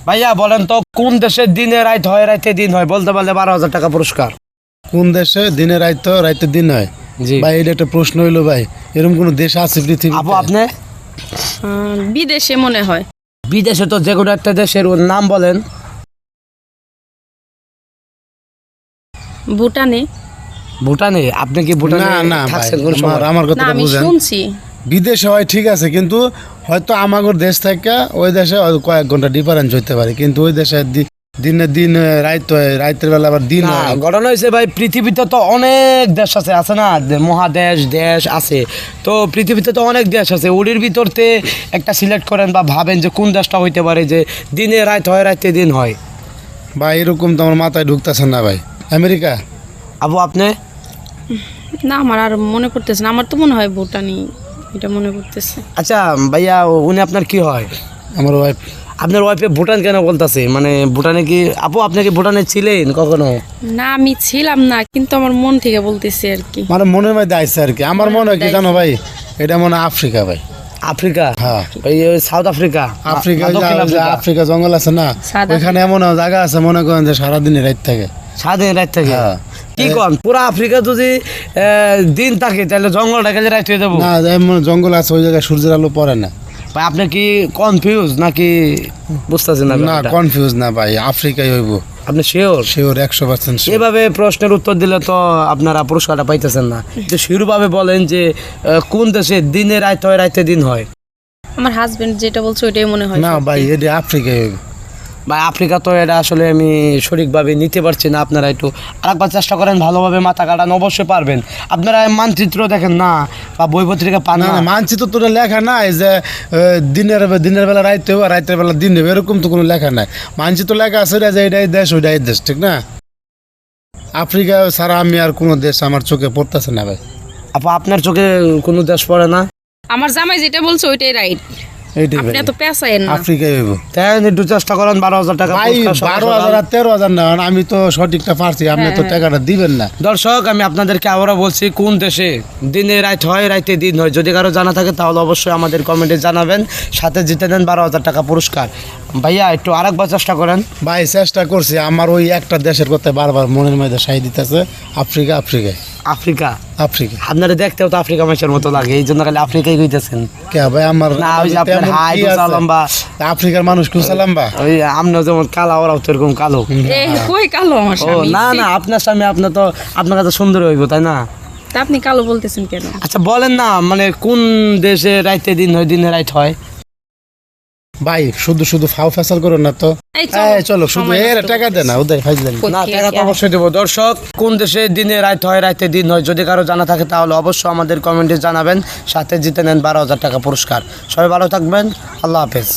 ভাইয়া বলেন তো কোন দেশে দিনে রাত হয় রাতে দিন হয়, বলতে পারলে 12,000 টাকা পুরস্কার। কোন দেশে দিনে রাইতো রাইতে দিন হয়? জি ভাই এটা একটা প্রশ্ন হইলো ভাই, এরকম কোন দেশ আছে পৃথিবীতে? আপু আপনি বিদেশে মনে হয়। বিদেশে তো যে কোনো একটা দেশের নাম বলেন। ভুটানে। ভুটানে? আপনি কি ভুটানে না না ভাই, থাকছেন কোন সময়? আমার না কথাটা আমি বুঝেন। শুনছি। বিদেশে হয় ঠিক আছে, কিন্তু হয়তো আমাদের দেশ থেকে ওই দেশে হয়তো কয়েক ঘন্টা ডিফারেন্স হইতে পারে, কিন্তু ওই দেশে দিনে দিন রাইত হয়, রাইতের বেলা আবার দিন না, হয়। ঘটনা হয়েছে ভাই, পৃথিবীতে তো অনেক দেশ আছে না, মহাদেশ দেশ আছে, তো পৃথিবীতে তো অনেক দেশ আছে, ওটির ভিতরতে একটা সিলেক্ট করেন বা ভাবেন যে কোন দেশটা হইতে পারে যে দিনে রাত হয় রাতে দিন হয়। ভাই এরকম তো আমার মাথায় ঢুকতেছে না ভাই। আমেরিকা? আপু আপনি? না আমার আর মনে পড়তেছে না, আমার তো মনে হয় ভুটানি, এটা মনে পড়তেছে। আচ্ছা ভাইয়া, উনি আপনার কি হয়? আমার ওয়াইফ। আপনার ওয়াইফে ভুটান কেন বলতেছে? মানে ভুটানে কি আপু আপনি কি ভুটানে ছিলেন কখনো? না আমি ছিলাম না, কিন্তু আমার মন থেকে বলতেছি আর কি। মানে মনের মধ্যে আইসে আর কি। আমার মনে হয় কি জানো ভাই, এটা মনে হয় আফ্রিকা ভাই। আফ্রিকা? হ্যাঁ। ওই সাউথ আফ্রিকা? আফ্রিকা, না, দক্ষিণ আফ্রিকা? আফ্রিকা জঙ্গল আছে না, সাদা ওইখানে এমন জায়গা আছে মনে করেন যে সারাদিন রাত থাকে। স্বাধীন রাত থেকে? হ্যাঁ। কি কন, পুরো আফ্রিকা যদি দিন থাকে তাহলে জঙ্গলটাকে যে রাত হয়ে যাবো? না এমন জঙ্গল আছে ওই জায়গায় সূর্যের আলো পড়ে না। ভাই আপনি কি কনফিউজ নাকি বুঝতেছেন না না ব্যাপারটা? কনফিউজ না ভাই, আফ্রিকায় হইব আপনি শিওর? Sure 100% sure. এভাবে প্রশ্নের উত্তর দিলে তো আপনারা পুরস্কারটা পাইতেছেন না। যে শিরোভাবে বলেন যে কোন দেশে দিনে রাত হয় রাতে দিন হয়। আমার হাজবেন্ড যেটা বলছে ওইটাই মনে হয় না সত্যি। ভাই এটা আফ্রিকায় হইব। ভাই আফ্রিকা তো এটা আসলে আমি সঠিকভাবে নিতে পারছি না, আপনারা একটু আরেকবার চেষ্টা করেন, ভালোভাবে মাথা কাটান, অবশ্যই পারবেন। আপনারা মানচিত্র দেখেন না বা বই পত্রিকা পান না না? না মানচিত্র তো লেখা নাই যে দিনের বেলা রাইতে হবে, রাতের বেলা দিন হবে, এরকম তো কোনো লেখা নাই। মানচিত্র লেখা আছে যে এটাই দেশ ওইটাই দেশ, ঠিক না? আফ্রিকা ছাড়া আমি আর কোনো দেশ আমার চোখে পড়তেছে না ভাই। আপু আপনার চোখে কোনো দেশ পড়ে না? আমার জামাই যেটা বলছে ওইটাই রাইট। এইটাই আপনি ভাই, এত পেঁচায়েন না। আফ্রিকায় হইব। তাই একটু চেষ্টা করেন, 12,000 টাকা ভাই পুরস্কার সকাল 12,000 সকাল। আর 13,000 না, আমি তো সঠিকটা পারছি, আপনি তো টাকাটা দিবেন না। দর্শক আমি আপনাদেরকে আবারও বলছি, কোন দেশে দিনে রাত হয় রাতে দিন হয়, যদি কারো জানা থাকে তাহলে অবশ্যই আমাদের কমেন্টে জানাবেন, সাথে জিতে নেন 12,000 টাকা পুরস্কার। ভাইয়া একটু আরেকবার চেষ্টা করেন। ভাই চেষ্টা করছি, আমার ওই একটা দেশের কথা বারবার মনের মধ্যে সাই দিতেছে, আফ্রিকা আফ্রিকা আফ্রিকা? আফ্রিকা। আপনারা দেখতেও তো আফ্রিকা মানুষের মতো লাগে, এই জন্য খালি আফ্রিকাই কইতেছেন। কে ভাই আমার না ওই যে আপনার তেমন হাই কি আছে? লম্বা, আফ্রিকার মানুষ কুচা লম্বা। ওই আমরাও যেমন কালা ওরাও তো এরকম কালো। এ কই কালো আমার ও স্বামী? না না, আপনার স্বামী আপনার তো আপনার কাছে সুন্দর হইব তাই না? তা আপনি কালো বলতেছেন কেন? আচ্ছা বলেন না, মানে কোন দেশে রাইতে দিন হয় দিনে রাত হয়? ভাই শুধু শুধু ফাও ফেসাল করো না তো। এই চলো, এই চলো শুধু সময় এর নষ্ট টাকা দে না, ওদের ফাইজলামি। কই না থেকে টাকা তো কি অবশ্যই দেবো। দর্শক কোন দেশে দিনে রাত হয় রাতে দিন হয়, যদি কারো জানা থাকে তাহলে অবশ্যই আমাদের কমেন্টে জানাবেন, সাথে জিতে নেন 12,000 টাকা পুরস্কার। সবাই ভালো থাকবেন, আল্লাহ হাফেজ।